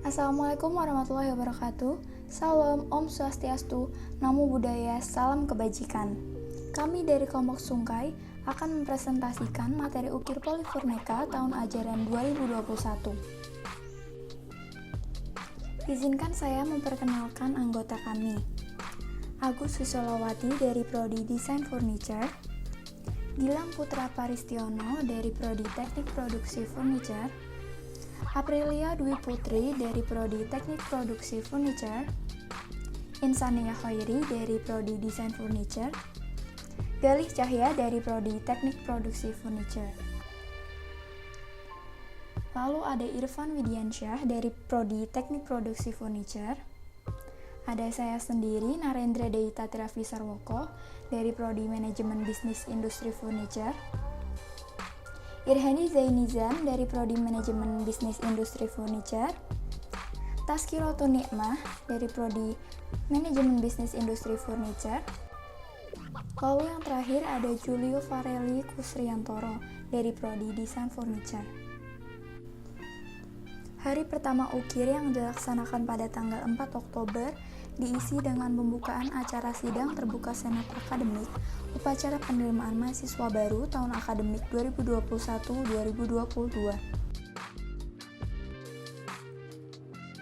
Assalamualaikum warahmatullahi wabarakatuh. Salam, Om Swastiastu, Namo Buddhaya, Salam Kebajikan. Kami dari kelompok Sungkai akan mempresentasikan materi Ukir Polifurneka tahun ajaran 2021. Izinkan saya memperkenalkan anggota kami. Agus Wisolawati dari Prodi Desain Furniture, Gilang Putra Paristiono dari Prodi Teknik Produksi Furniture, Aprilia Dwi Putri dari Prodi Teknik Produksi Furniture, Insania Khairi dari Prodi Desain Furniture, Galih Cahya dari Prodi Teknik Produksi Furniture. Lalu ada Irfan Widiansyah dari Prodi Teknik Produksi Furniture. Ada saya sendiri, Narendra Deita Trivisarwoko dari Prodi Manajemen Bisnis Industri Furniture. Irhani Zainizam dari Prodi Manajemen Bisnis Industri Furniture. Taskiroto Nikmah dari Prodi Manajemen Bisnis Industri Furniture. Lalu yang terakhir ada Julio Farelli Kusriantoro dari Prodi Desain Furniture. Hari pertama UKIR yang dilaksanakan pada tanggal 4 Oktober diisi dengan pembukaan acara sidang terbuka Senat Akademik, upacara penerimaan mahasiswa baru tahun akademik 2021-2022.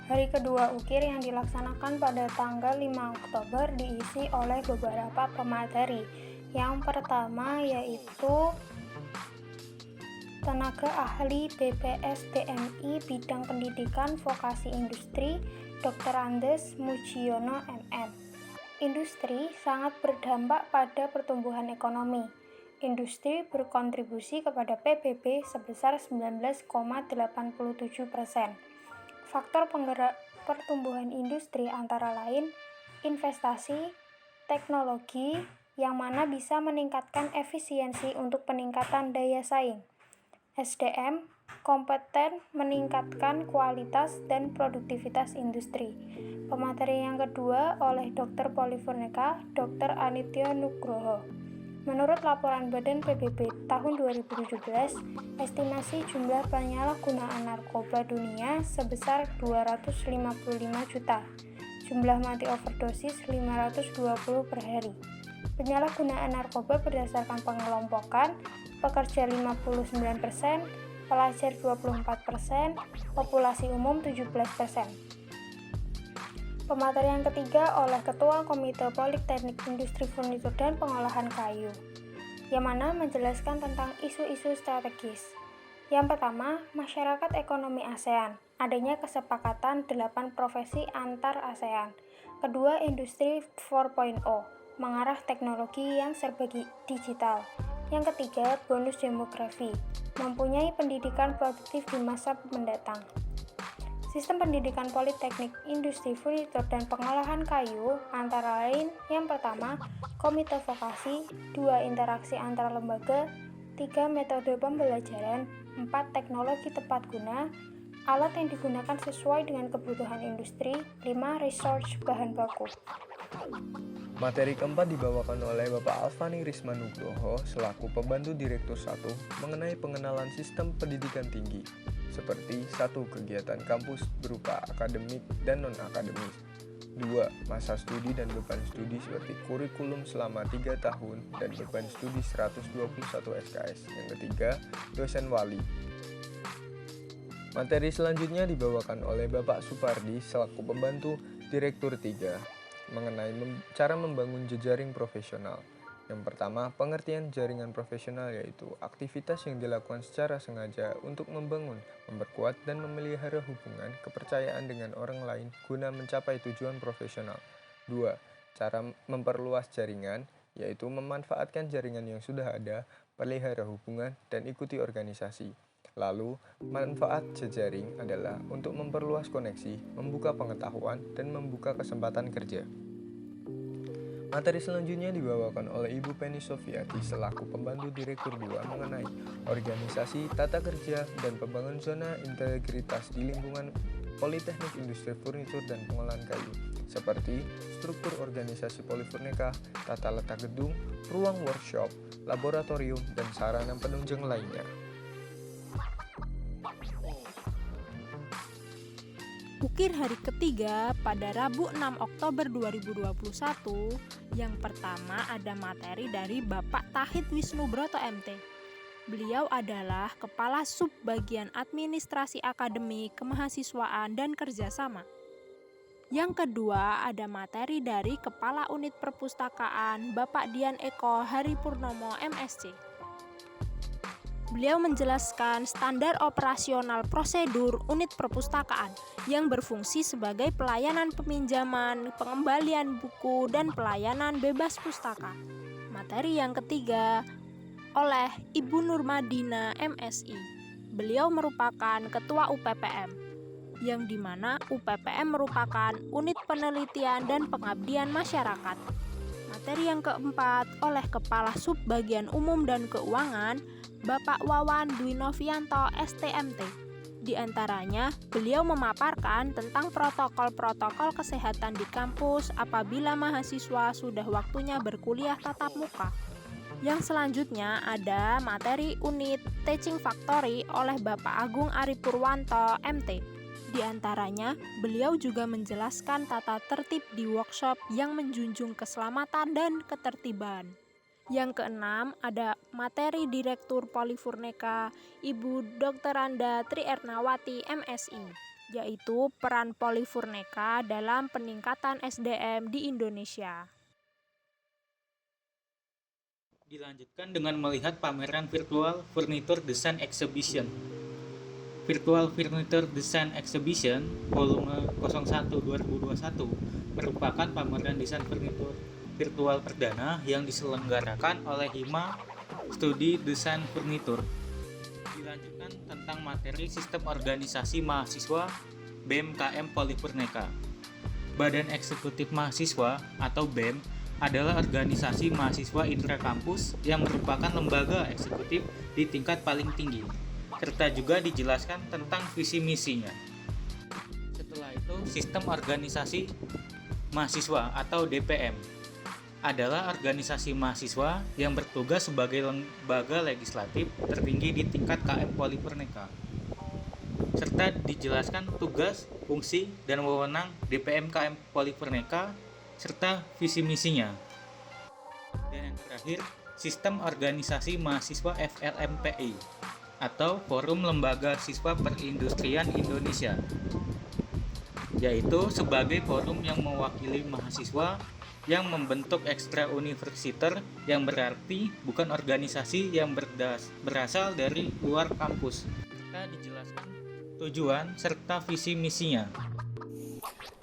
Hari kedua UKIR yang dilaksanakan pada tanggal 5 Oktober diisi oleh beberapa pemateri. Yang pertama yaitu tenaga ahli BPSDMI bidang pendidikan vokasi industri Dr. Andes Mujiono MM. Industri sangat berdampak pada pertumbuhan ekonomi. Industri berkontribusi kepada PBB sebesar 19,87%. Faktor penggerak pertumbuhan industri antara lain investasi, teknologi, yang mana bisa meningkatkan efisiensi untuk peningkatan daya saing. SDM, kompeten meningkatkan kualitas dan produktivitas industri. Pemateri yang kedua oleh Dr. Polifurneka, Dr. Anitya Nugroho. Menurut laporan Badan PBB tahun 2017, estimasi jumlah penyalahgunaan narkoba dunia sebesar 255 juta. Jumlah mati overdosis 520 per hari. Penyalahgunaan narkoba berdasarkan pengelompokan, pekerja 59%, pelajar 24%, populasi umum 17%. Pemateri yang ketiga oleh Ketua Komite Politeknik Industri Furnitur dan Pengolahan Kayu, yang mana menjelaskan tentang isu-isu strategis. Yang pertama, masyarakat ekonomi ASEAN, adanya kesepakatan 8 profesi antar ASEAN. Kedua, industri 4.0, mengarah teknologi yang serba digital. Yang ketiga, bonus demografi, mempunyai pendidikan produktif di masa mendatang. Sistem pendidikan Politeknik Industri Furnitur dan Pengolahan Kayu antara lain yang pertama, komite vokasi, 2 interaksi antar lembaga, 3 metode pembelajaran, 4 teknologi tepat guna, alat yang digunakan sesuai dengan kebutuhan industri, 5 research bahan baku. Materi keempat dibawakan oleh Bapak Alfani Risma Nugroho selaku Pembantu Direktur 1 mengenai pengenalan sistem pendidikan tinggi, seperti 1. Kegiatan kampus berupa akademik dan non-akademis, 2. Masa studi dan beban studi seperti kurikulum selama 3 tahun dan beban studi 121 SKS, yang ketiga, dosen wali. Materi selanjutnya dibawakan oleh Bapak Supardi selaku Pembantu Direktur 3 mengenai cara membangun jejaring profesional. Yang pertama, pengertian jaringan profesional yaitu aktivitas yang dilakukan secara sengaja untuk membangun, memperkuat, dan memelihara hubungan kepercayaan dengan orang lain guna mencapai tujuan profesional. 2. Cara memperluas jaringan yaitu memanfaatkan jaringan yang sudah ada, pelihara hubungan, dan ikuti organisasi. Lalu, manfaat jejaring adalah untuk memperluas koneksi, membuka pengetahuan, dan membuka kesempatan kerja. Materi selanjutnya dibawakan oleh Ibu Penny Sofiati selaku Pembantu Direktur 2 mengenai organisasi, tata kerja, dan pembangunan zona integritas di lingkungan Politeknik Industri Furnitur dan Pengolahan Kayu, seperti struktur organisasi Polifurneka, tata letak gedung, ruang workshop, laboratorium, dan sarana penunjang lainnya. Ukir hari ketiga pada Rabu 6 Oktober 2021. Yang pertama ada materi dari Bapak Tahid Wisnubroto MT. Beliau adalah Kepala Sub Bagian Administrasi Akademik, Kemahasiswaan, dan Kerjasama. Yang kedua ada materi dari Kepala Unit Perpustakaan Bapak Dian Eko Haripurnomo MSc. Beliau menjelaskan standar operasional prosedur unit perpustakaan yang berfungsi sebagai pelayanan peminjaman, pengembalian buku, dan pelayanan bebas pustaka. Materi yang ketiga oleh Ibu Nurmadina MSI. Beliau merupakan Ketua UPPM, yang dimana UPPM merupakan Unit Penelitian dan Pengabdian Masyarakat. Materi yang keempat oleh Kepala Sub Bagian Umum dan Keuangan Bapak Wawan Dwi Novianto STMT. Di antaranya, beliau memaparkan tentang protokol-protokol kesehatan di kampus apabila mahasiswa sudah waktunya berkuliah tatap muka. Yang selanjutnya ada materi unit Teaching Factory oleh Bapak Agung Ari Purwanto MT. Di antaranya, beliau juga menjelaskan tata tertib di workshop yang menjunjung keselamatan dan ketertiban. Yang keenam ada materi Direktur Polifurneka Ibu Dr. Anda Tri Ernawati MSI, yaitu peran Polifurneka dalam peningkatan SDM di Indonesia. Dilanjutkan dengan melihat pameran Virtual Furniture Design Exhibition. Virtual Furniture Design Exhibition volume 01 2021 merupakan pameran desain furnitur virtual perdana yang diselenggarakan oleh Hima Studi Desain Furnitur. Dilanjutkan tentang materi Sistem Organisasi Mahasiswa BEM-KM Polifurneka. Badan Eksekutif Mahasiswa atau BEM adalah organisasi mahasiswa intrakampus yang merupakan lembaga eksekutif di tingkat paling tinggi, serta juga dijelaskan tentang visi misinya. Setelah itu, Sistem Organisasi Mahasiswa atau DPM adalah organisasi mahasiswa yang bertugas sebagai lembaga legislatif tertinggi di tingkat KM Polifurneka, serta dijelaskan tugas, fungsi, dan wewenang DPM KM Polifurneka serta visi misinya. Dan yang terakhir, Sistem Organisasi Mahasiswa FLMPI atau Forum Lembaga Siswa Perindustrian Indonesia, yaitu sebagai forum yang mewakili mahasiswa yang membentuk ekstra universiter, yang berarti bukan organisasi yang berasal dari luar kampus. Kita dijelaskan tujuan serta visi misinya.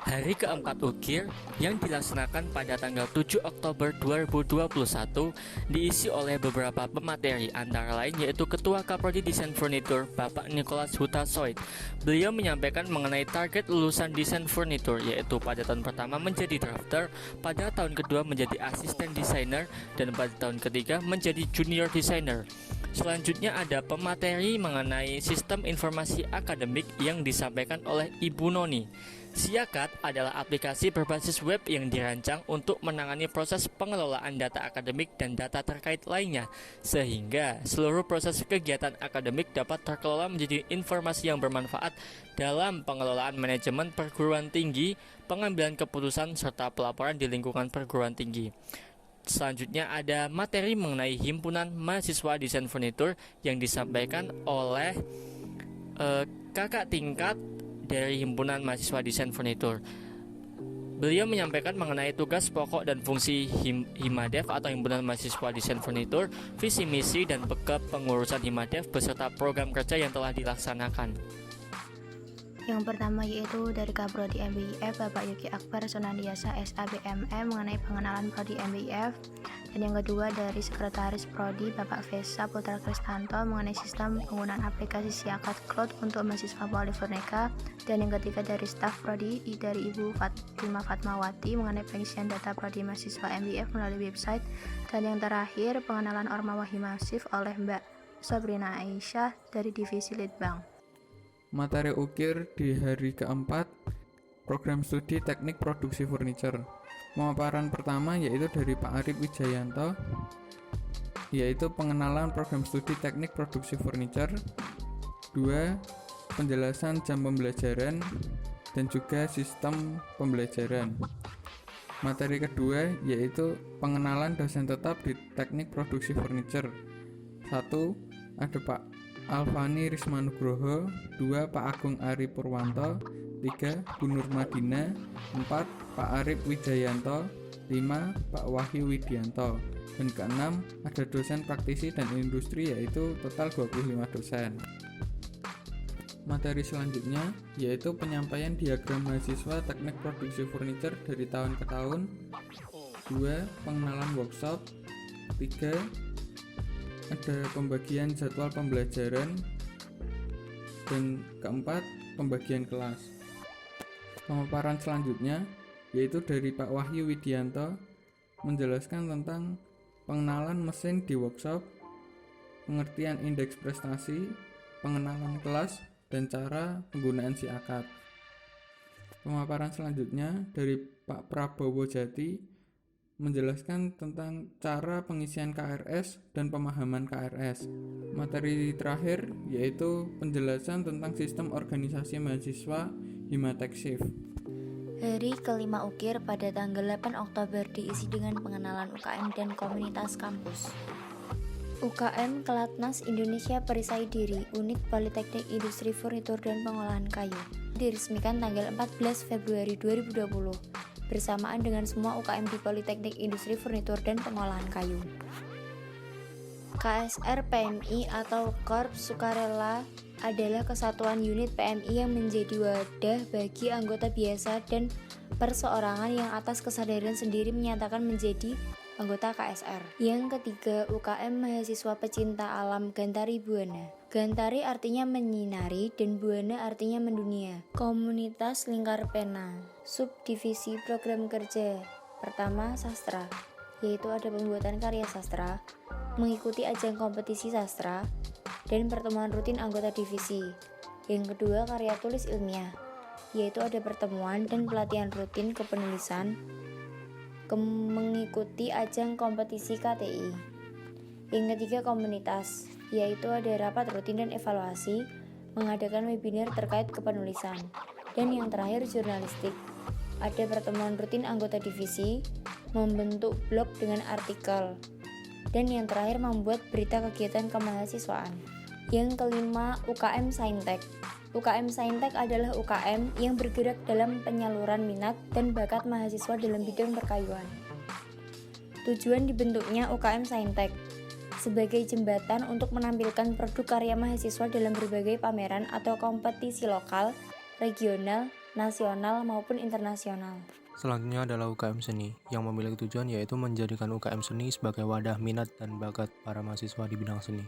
Hari keempat UKIR yang dilaksanakan pada tanggal 7 Oktober 2021 diisi oleh beberapa pemateri, antara lain yaitu Ketua Kaprodi Desain Furniture Bapak Nicholas Hutasoid. Beliau menyampaikan mengenai target lulusan desain furniture, yaitu pada tahun pertama menjadi drafter, pada tahun kedua menjadi asisten desainer, dan pada tahun ketiga menjadi junior designer. Selanjutnya ada pemateri mengenai sistem informasi akademik yang disampaikan oleh Ibu Noni. Siakat adalah aplikasi berbasis web yang dirancang untuk menangani proses pengelolaan data akademik dan data terkait lainnya, sehingga seluruh proses kegiatan akademik dapat terkelola menjadi informasi yang bermanfaat dalam pengelolaan manajemen perguruan tinggi, pengambilan keputusan, serta pelaporan di lingkungan perguruan tinggi. Selanjutnya ada materi mengenai Himpunan Mahasiswa Desain Furniture yang disampaikan oleh kakak tingkat dari Himpunan Mahasiswa Desain Furniture. Beliau menyampaikan mengenai tugas pokok dan fungsi Himadev atau Himpunan Mahasiswa Desain Furniture, visi misi dan kepengurusan Himadev beserta program kerja yang telah dilaksanakan. Yang pertama yaitu dari Kaprodi MBIF Bapak Yuki Akbar Sonandiasa SABME mengenai pengenalan Prodi MBIF, dan yang kedua dari Sekretaris Prodi Bapak Vesa Putra Kristanto mengenai sistem penggunaan aplikasi Siakat Cloud untuk mahasiswa Polifurneka, dan yang ketiga dari staf Prodi dari Ibu Fatima Fatmawati mengenai pengisian data Prodi mahasiswa MBIF melalui website, dan yang terakhir pengenalan Ormawa Himasif oleh Mbak Sabrina Aisyah dari Divisi Litbang. Materi UKIR di hari keempat, program studi teknik produksi furniture. Pemaparan pertama yaitu dari Pak Arif Wijayanto, yaitu pengenalan program studi teknik produksi furniture. 2. Penjelasan jam pembelajaran. dan juga sistem pembelajaran. Materi kedua yaitu pengenalan dosen tetap di Teknik Produksi Furniture. 1. Ada Pak Alfani Rismanugroho, 2. Pak Agung Ari Purwanto, 3. Bu Nurmadina, 4. Pak Arif Wijayanto, 5. Pak Wahyu Widianto, dan keenam ada dosen praktisi dan industri yaitu total 25 dosen. Materi selanjutnya yaitu penyampaian diagram mahasiswa Teknik Produksi Furniture dari tahun ke tahun. 2. Pengenalan workshop. 3. Ada pembagian jadwal pembelajaran. Dan keempat, pembagian kelas. Pemaparan selanjutnya yaitu dari Pak Wahyu Widianto menjelaskan tentang pengenalan mesin di workshop, pengertian indeks prestasi, pengenalan kelas, dan cara penggunaan SIAKAD. Pemaparan selanjutnya dari Pak Prabowo Jati menjelaskan tentang cara pengisian KRS dan pemahaman KRS. Materi terakhir yaitu penjelasan tentang sistem organisasi mahasiswa Himatek Shift. Hari kelima UKIR pada tanggal 8 Oktober diisi dengan pengenalan UKM dan komunitas kampus. UKM Kelatnas Indonesia Perisai Diri, Unit Politeknik Industri Furnitur dan Pengolahan Kayu, diresmikan tanggal 14 Februari 2020 bersamaan dengan semua UKM di Politeknik Industri Furnitur dan Pengolahan Kayu. KSR PMI atau Korps Sukarela adalah kesatuan unit PMI yang menjadi wadah bagi anggota biasa dan perseorangan yang atas kesadaran sendiri menyatakan menjadi anggota KSR. Yang ketiga, UKM Mahasiswa Pecinta Alam Gantari Buana. Gantari artinya menyinari dan Buana artinya mendunia. Komunitas Lingkar Pena. Subdivisi program kerja. Pertama, sastra, yaitu ada pembuatan karya sastra, mengikuti ajang kompetisi sastra, dan pertemuan rutin anggota divisi. Yang kedua, karya tulis ilmiah, yaitu ada pertemuan dan pelatihan rutin kepenulisan, mengikuti ajang kompetisi KTI. Yang ketiga, komunitas, yaitu ada rapat rutin dan evaluasi, mengadakan webinar terkait kepenulisan. Dan yang terakhir, jurnalistik, ada pertemuan rutin anggota divisi, membentuk blog dengan artikel, dan yang terakhir membuat berita kegiatan kemahasiswaan. Yang kelima, UKM Saintek. UKM Saintek adalah UKM yang bergerak dalam penyaluran minat dan bakat mahasiswa dalam bidang perkayuan. Tujuan dibentuknya UKM Saintek sebagai jembatan untuk menampilkan produk karya mahasiswa dalam berbagai pameran atau kompetisi lokal, regional, nasional maupun internasional. Selanjutnya adalah UKM Seni, yang memiliki tujuan yaitu menjadikan UKM Seni sebagai wadah minat dan bakat para mahasiswa di bidang seni.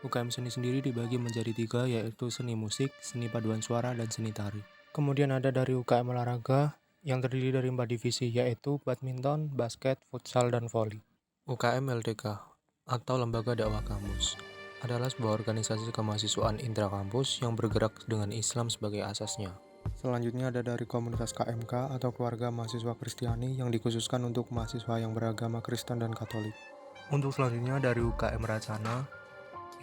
UKM Seni sendiri dibagi menjadi 3, yaitu seni musik, seni paduan suara, dan seni tari. Kemudian ada dari UKM Olahraga, yang terdiri dari 4 divisi, yaitu badminton, basket, futsal, dan voli. UKM LDK, atau Lembaga Dakwah Kampus, adalah sebuah organisasi kemahasiswaan intrakampus yang bergerak dengan Islam sebagai asasnya. Selanjutnya ada dari komunitas KMK atau Keluarga Mahasiswa Kristiani yang dikhususkan untuk mahasiswa yang beragama Kristen dan Katolik. Untuk selanjutnya dari UKM Racana,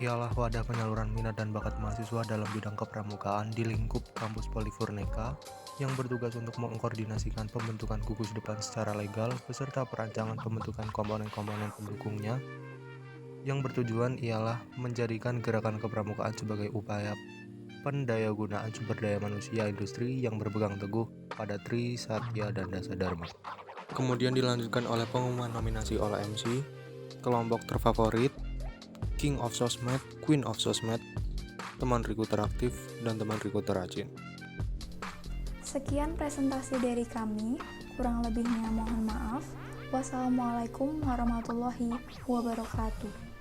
ialah wadah penyaluran minat dan bakat mahasiswa dalam bidang kepramukaan di lingkup kampus Polifurneka yang bertugas untuk mengkoordinasikan pembentukan gugus depan secara legal beserta perancangan pembentukan komponen-komponen pendukungnya yang bertujuan ialah menjadikan gerakan kepramukaan sebagai upaya pendayagunaan sumber daya manusia industri yang berpegang teguh pada Tri, Satya, dan Dasa Dharma. Kemudian dilanjutkan oleh pengumuman nominasi oleh MC, kelompok terfavorit, King of Sosmed, Queen of Sosmed, teman rekruter aktif, dan teman rekruter rajin. Sekian presentasi dari kami, kurang lebihnya mohon maaf. Wassalamualaikum warahmatullahi wabarakatuh.